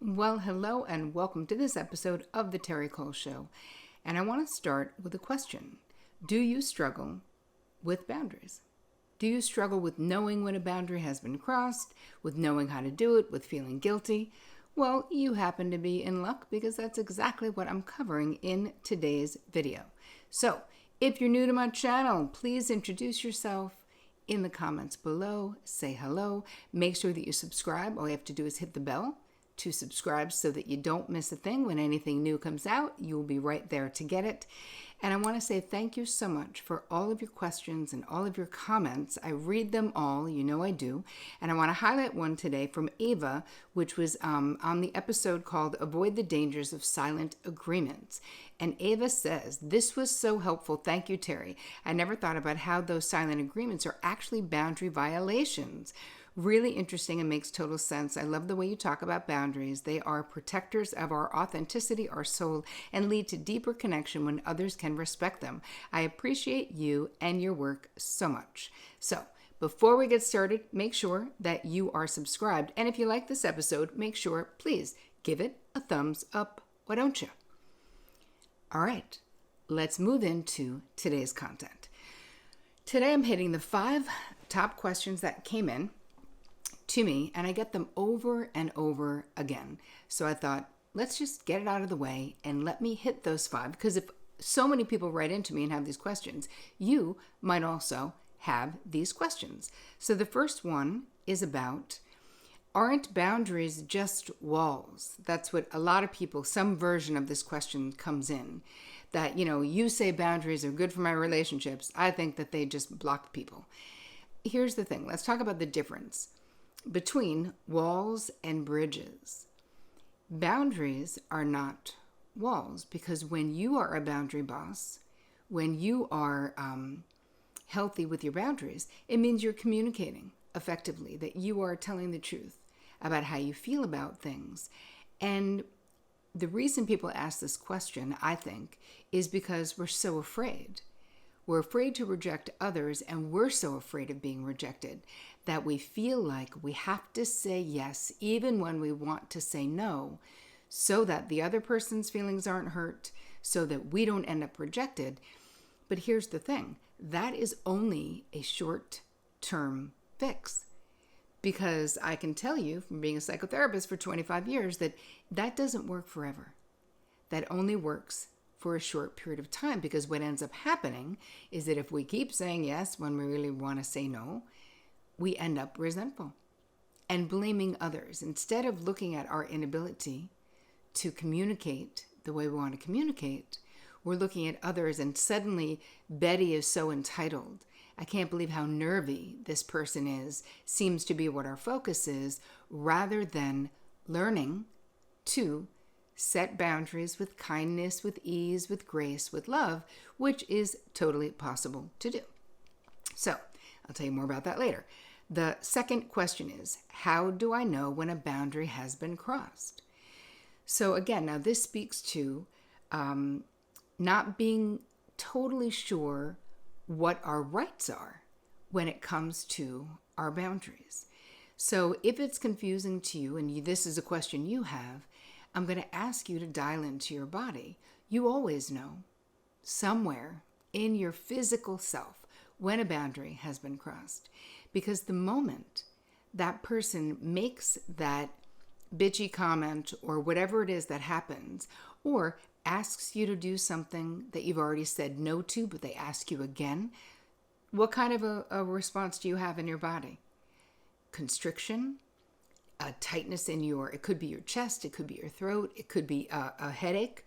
Well, hello and welcome to this episode of the Terri Show. And I want to start with a question. Do you struggle with boundaries? Do you struggle with knowing when a boundary has been crossed, with knowing how to do it, with feeling guilty? Well, you happen to be in luck because that's exactly what I'm covering in today's video. So, if you're new to my channel, please introduce yourself in the comments below. Say hello. Make sure that you subscribe. All you have to do is hit the bell to subscribe so that you don't miss a thing. When anything new comes out, you'll be right there to get it. And I want to say thank you so much for all of your questions and all of your comments. I read them all, you know I do. And I want to highlight one today from Ava, which was on the episode called Avoid the Dangers of Silent Agreements. And Ava says, "This was so helpful. Thank you, Terri. I never thought about how those silent agreements are actually boundary violations. Really interesting and makes total sense. I love the way you talk about boundaries. They are protectors of our authenticity, our soul, and lead to deeper connection when others can respect them. I appreciate you and your work so much." So, before we get started, make sure that you are subscribed. And if you like this episode, make sure, please, give it a thumbs up. Why don't you? All right, let's move into today's content. Today I'm hitting the 5 top questions that came in to me, and I get them over and over again. So I thought, let's just get it out of the way and let me hit those 5, because if so many people write into me and have these questions, you might also have these questions. So the first one is about, aren't boundaries just walls? That's what a lot of people, some version of this question comes in. That, you say boundaries are good for my relationships. I think that they just block people. Here's the thing. Let's talk about the difference between walls and bridges. Boundaries are not walls, because when you are a boundary boss, when you are healthy with your boundaries, it means you're communicating effectively, that you are telling the truth about how you feel about things. And the reason people ask this question, I think, is because we're so afraid. We're afraid to reject others, and we're so afraid of being rejected that we feel like we have to say yes, even when we want to say no, so that the other person's feelings aren't hurt, so that we don't end up rejected. But here's the thing, that is only a short-term fix. Because I can tell you from being a psychotherapist for 25 years that doesn't work forever. That only works for a short period of time, because what ends up happening is that if we keep saying yes when we really want to say no, we end up resentful and blaming others. Instead of looking at our inability to communicate the way we want to communicate, we're looking at others, and suddenly Betty is so entitled. I can't believe how nervy this person is, seems to be what our focus is, rather than learning to set boundaries with kindness, with ease, with grace, with love, which is totally possible to do. So, I'll tell you more about that later. The second question is, how do I know when a boundary has been crossed? So again, now this speaks to not being totally sure what our rights are when it comes to our boundaries. So if it's confusing to you, and this is a question you have, I'm going to ask you to dial into your body. You always know somewhere in your physical self when a boundary has been crossed. Because the moment that person makes that bitchy comment or whatever it is that happens, or asks you to do something that you've already said no to, but they ask you again, what kind of a response do you have in your body? Constriction, a tightness in it could be your chest, it could be your throat, it could be a headache,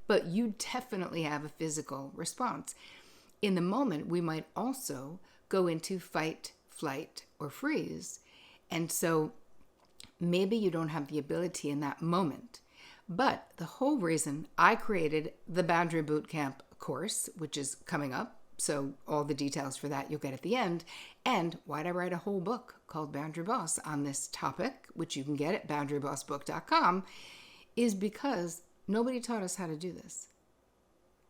but you definitely have a physical response. In the moment, we might also go into fight, flight, or freeze. And so maybe you don't have the ability in that moment. But the whole reason I created the Boundary Bootcamp course, which is coming up, so all the details for that you'll get at the end, and why'd I write a whole book called Boundary Boss on this topic, which you can get at boundarybossbook.com, is because nobody taught us how to do this.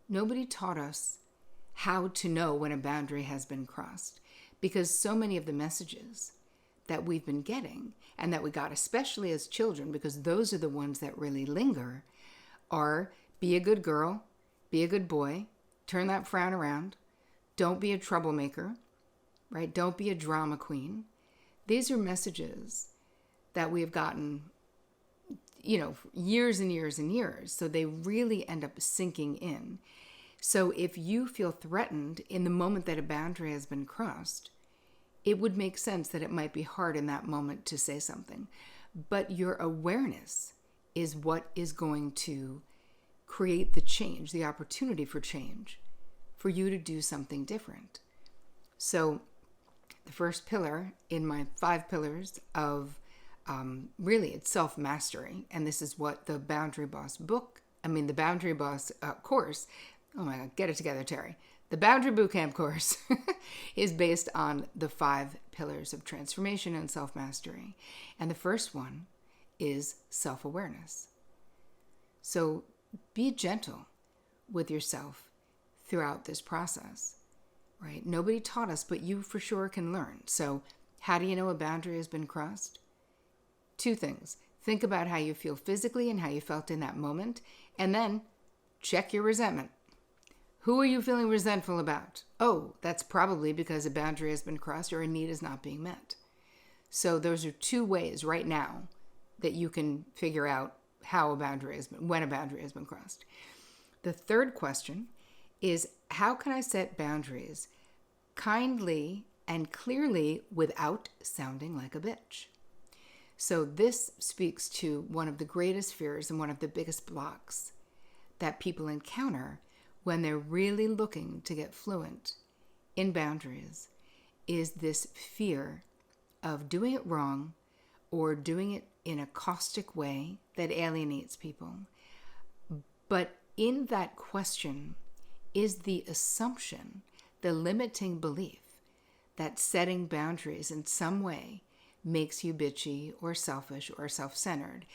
Nobody taught us how to know when a boundary has been crossed, because so many of the messages that we've been getting and that we got, especially as children, because those are the ones that really linger, are be a good girl, be a good boy, turn that frown around, don't be a troublemaker, right? Don't be a drama queen. These are messages that we have gotten, years and years and years. So they really end up sinking in. So if you feel threatened in the moment that a boundary has been crossed, it would make sense that it might be hard in that moment to say something. But your awareness is what is going to create the change, the opportunity for change, for you to do something different. So the first pillar in my 5 pillars of really it's self-mastery. And this is what the Boundary Boss course, oh my God, get it together, Terri. The Boundary Bootcamp course is based on the 5 pillars of transformation and self-mastery. And the first one is self-awareness. So be gentle with yourself throughout this process, right? Nobody taught us, but you for sure can learn. So how do you know a boundary has been crossed? 2 things. Think about how you feel physically and how you felt in that moment, and then check your resentment. Who are you feeling resentful about? Oh, that's probably because a boundary has been crossed or a need is not being met. So those are 2 ways right now that you can figure out when a boundary has been crossed. The third question is, how can I set boundaries kindly and clearly without sounding like a bitch? So this speaks to one of the greatest fears and one of the biggest blocks that people encounter when they're really looking to get fluent in boundaries, is this fear of doing it wrong or doing it in a caustic way that alienates people. But in that question is the assumption, the limiting belief that setting boundaries in some way makes you bitchy or selfish or self-centered.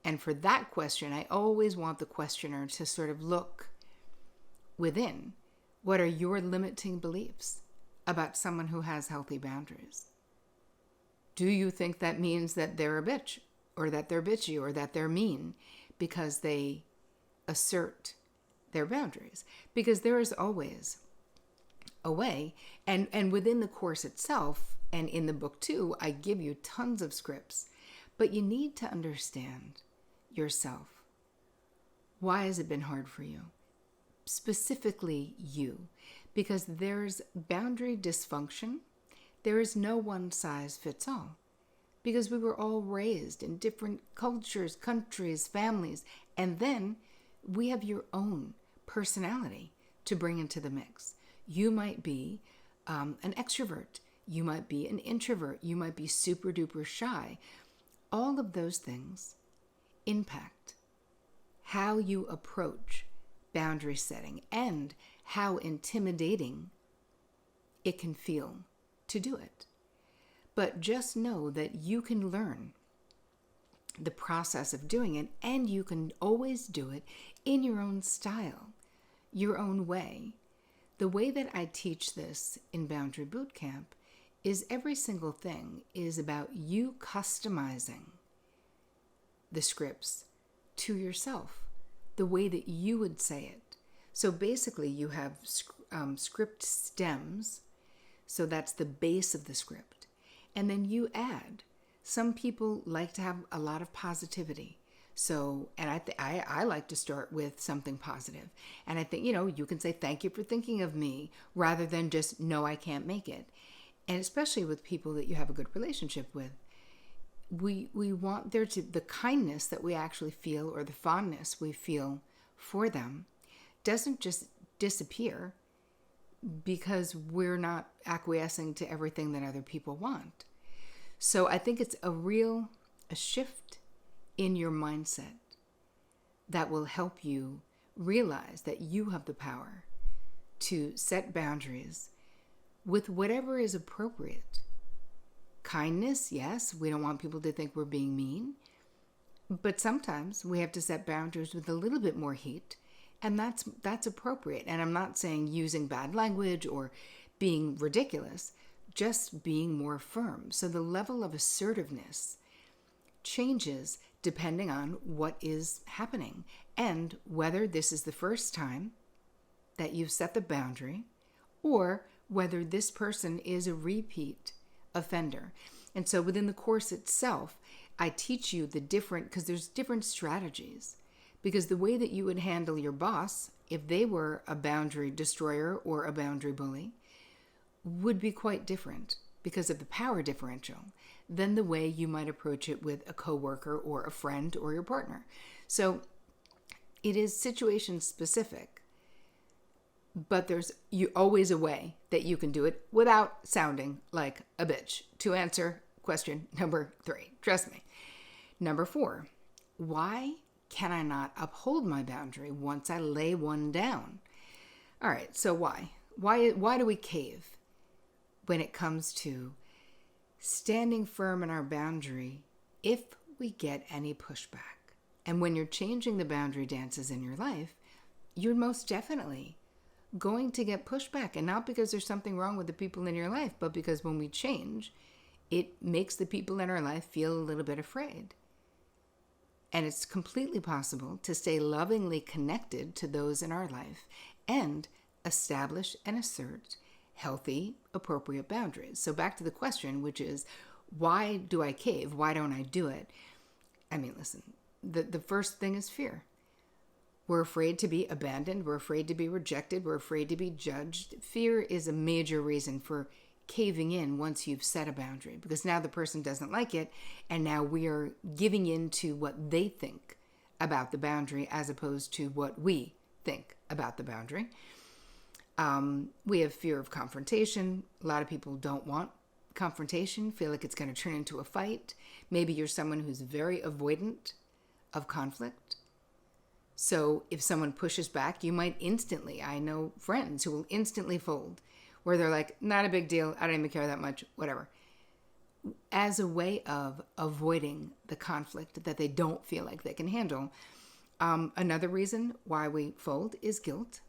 And for that question, I always want the questioner to sort of look within. What are your limiting beliefs about someone who has healthy boundaries? Do you think that means that they're a bitch, or that they're bitchy, or that they're mean because they assert their boundaries? Because there is always a way, and within the course itself, and in the book too, I give you tons of scripts, but you need to understand yourself. Why has it been hard for you? Specifically you, because there's boundary dysfunction. There is no one size fits all, because we were all raised in different cultures, countries, families, and then we have your own personality to bring into the mix. You might be an extrovert. You might be an introvert. You might be super duper shy. All of those things impact how you approach boundary setting and how intimidating it can feel to do it. But just know that you can learn the process of doing it, and you can always do it in your own style, your own way. The way that I teach this in Boundary Bootcamp is every single thing is about you customizing the scripts to yourself, the way that you would say it. So basically you have script stems, so that's the base of the script. And then you add. Some people like to have a lot of positivity. So, and I like to start with something positive. And I think, you can say, thank you for thinking of me, rather than just, no, I can't make it. And especially with people that you have a good relationship with, we want there to, the kindness that we actually feel, or the fondness we feel for them, doesn't just disappear because we're not acquiescing to everything that other people want. So I think it's a shift in your mindset that will help you realize that you have the power to set boundaries with whatever is appropriate. Kindness, yes, we don't want people to think we're being mean, but sometimes we have to set boundaries with a little bit more heat, and that's appropriate. And I'm not saying using bad language or being ridiculous, just being more firm. So the level of assertiveness changes depending on what is happening and whether this is the first time that you've set the boundary or whether this person is a repeat offender. And so within the course itself, I teach you the different, because there's different strategies. Because the way that you would handle your boss, if they were a boundary destroyer or a boundary bully, would be quite different because of the power differential than the way you might approach it with a coworker or a friend or your partner. So it is situation specific, but there's always a way that you can do it without sounding like a bitch. To answer question number 3, trust me. Number 4, why can I not uphold my boundary once I lay one down? All right, so why? Why do we cave when it comes to standing firm in our boundary if we get any pushback? And when you're changing the boundary dances in your life, you're most definitely going to get pushback. And not because there's something wrong with the people in your life, but because when we change, it makes the people in our life feel a little bit afraid. And it's completely possible to stay lovingly connected to those in our life and establish and assert healthy, appropriate boundaries. So back to the question, which is, why do I cave? Why don't I do it? I mean, listen, the first thing is fear. We're afraid to be abandoned. We're afraid to be rejected. We're afraid to be judged. Fear is a major reason for caving in once you've set a boundary, because now the person doesn't like it, and now we are giving in to what they think about the boundary as opposed to what we think about the boundary. We have fear of confrontation. A lot of people don't want confrontation, feel like it's going to turn into a fight. Maybe you're someone who's very avoidant of conflict. So if someone pushes back, you might instantly, I know friends who will instantly fold, where they're like, not a big deal, I don't even care that much, whatever. As a way of avoiding the conflict that they don't feel like they can handle. Another reason why we fold is guilt.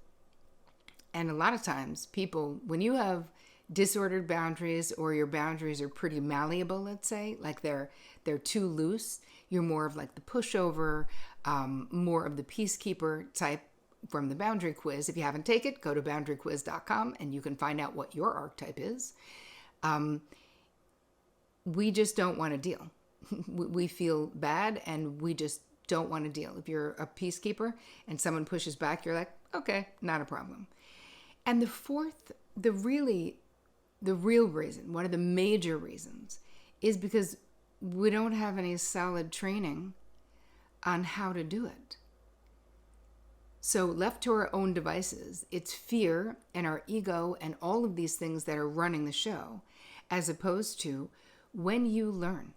And a lot of times people, when you have disordered boundaries or your boundaries are pretty malleable, let's say, like they're too loose, you're more of like the pushover, more of the peacekeeper type from the boundary quiz. If you haven't taken it, go to boundaryquiz.com and you can find out what your archetype is. We just don't want to deal. We feel bad and we just don't want to deal. If you're a peacekeeper and someone pushes back, you're like, okay, not a problem. And the fourth, the real reason, one of the major reasons, is because we don't have any solid training on how to do it. So left to our own devices, it's fear and our ego and all of these things that are running the show, as opposed to when you learn,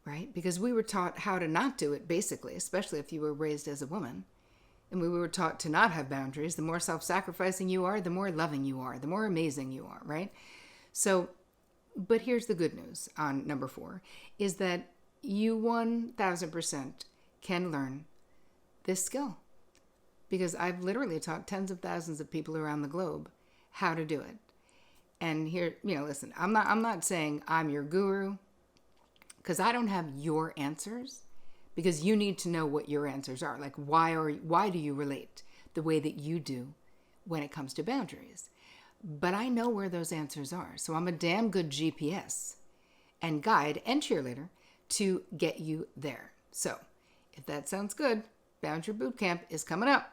right? Because we were taught how to not do it, basically, especially if you were raised as a woman. And we were taught to not have boundaries. The more self-sacrificing you are, the more loving you are, the more amazing you are, right? So, but here's the good news on number 4, is that you 1000% can learn this skill. Because I've literally taught tens of thousands of people around the globe how to do it. And here, listen, I'm not saying I'm your guru, because I don't have your answers. Because you need to know what your answers are. Like, why do you relate the way that you do when it comes to boundaries? But I know where those answers are. So I'm a damn good GPS and guide and cheerleader to get you there. So if that sounds good, Boundary Bootcamp is coming up.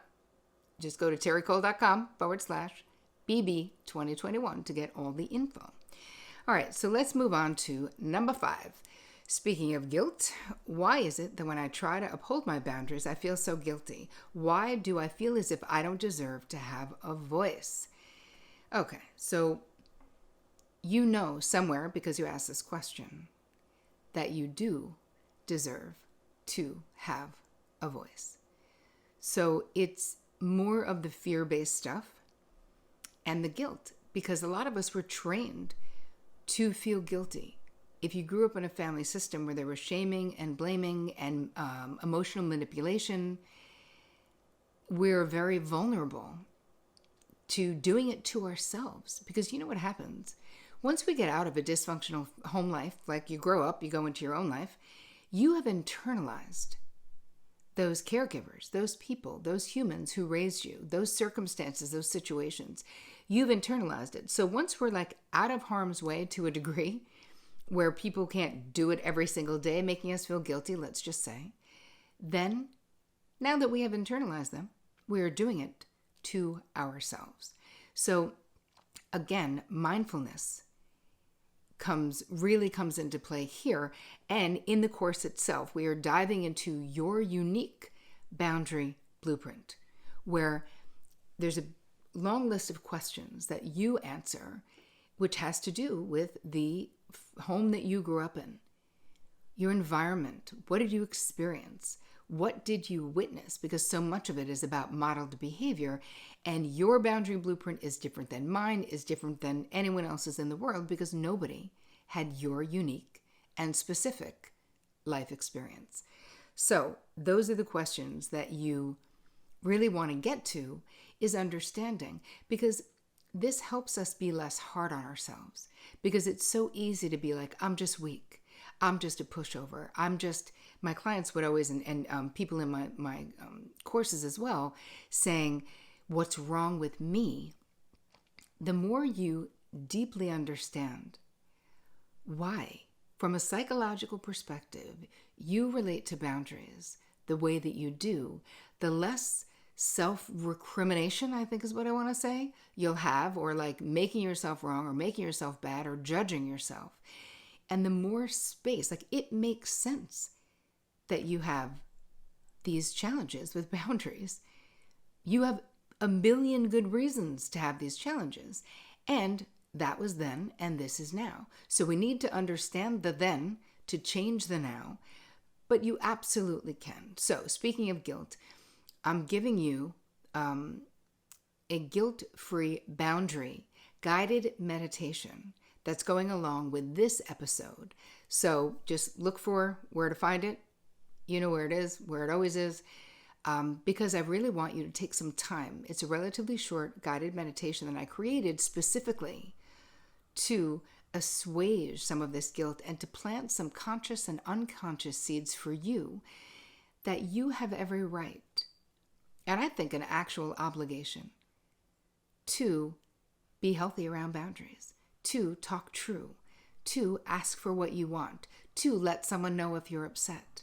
Just go to terricole.com/BB2021 to get all the info. All right, so let's move on to number 5. Speaking of guilt, why is it that when I try to uphold my boundaries, I feel so guilty? Why do I feel as if I don't deserve to have a voice? Okay, so you know somewhere, because you asked this question, that you do deserve to have a voice. So it's more of the fear-based stuff and the guilt, because a lot of us were trained to feel guilty. If you grew up in a family system where there was shaming and blaming and emotional manipulation, we're very vulnerable to doing it to ourselves. Because you know what happens? Once we get out of a dysfunctional home life, like you grow up, you go into your own life, you have internalized those caregivers, those people, those humans who raised you, those circumstances, those situations. You've internalized it. So once we're like out of harm's way to a degree where people can't do it every single day, making us feel guilty, let's just say, then now that we have internalized them, we are doing it to ourselves. So again, mindfulness really comes into play here. And in the course itself, we are diving into your unique boundary blueprint, where there's a long list of questions that you answer, which has to do with the home that you grew up in, your environment. What did you experience? What did you witness? Because so much of it is about modeled behavior, and your boundary blueprint is different than mine, is different than anyone else's in the world, because nobody had your unique and specific life experience. So those are the questions that you really want to get to, is understanding, because this helps us be less hard on ourselves, because it's so easy to be like, I'm just weak. I'm just a pushover. My clients would always, and people in my courses as well, saying, what's wrong with me? The more you deeply understand why, from a psychological perspective, you relate to boundaries the way that you do, the less self-recrimination, I think is what I want to say, you'll have, or like making yourself wrong or making yourself bad or judging yourself. And the more space, like it makes sense that you have these challenges with boundaries. You have a million good reasons to have these challenges. And that was then, and this is now. So we need to understand the then to change the now, but you absolutely can. So speaking of guilt, I'm giving you a guilt-free boundary guided meditation that's going along with this episode. So just look for where to find it. You know where it is, where it always is, because I really want you to take some time. It's a relatively short guided meditation that I created specifically to assuage some of this guilt and to plant some conscious and unconscious seeds for you that you have every right, and I think an actual obligation, to be healthy around boundaries, to talk true, to ask for what you want, to let someone know if you're upset.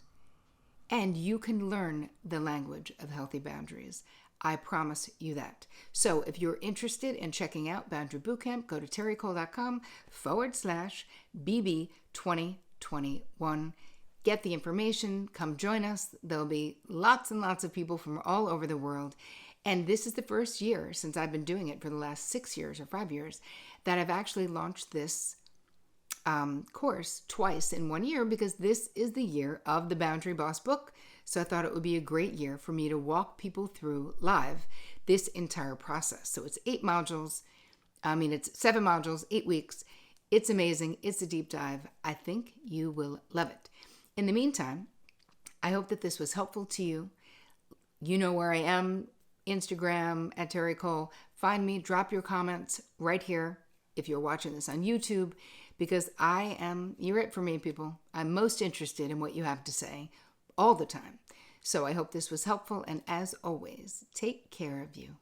And you can learn the language of healthy boundaries. I promise you that. So if you're interested in checking out Boundary Bootcamp, go to terricole.com/BB2021. Get the information, come join us. There'll be lots and lots of people from all over the world. And this is the first year since I've been doing it for the last 6 years or 5 years that I've actually launched this course twice in 1 year, because this is the year of the Boundary Boss book. So I thought it would be a great year for me to walk people through live this entire process. So it's 8 modules. It's 7 modules, 8 weeks. It's amazing. It's a deep dive. I think you will love it. In the meantime, I hope that this was helpful to you. You know where I am, Instagram at Terri Cole. Find me, drop your comments right here if you're watching this on YouTube, because you're it for me, people. I'm most interested in what you have to say all the time. So I hope this was helpful, and as always, take care of you.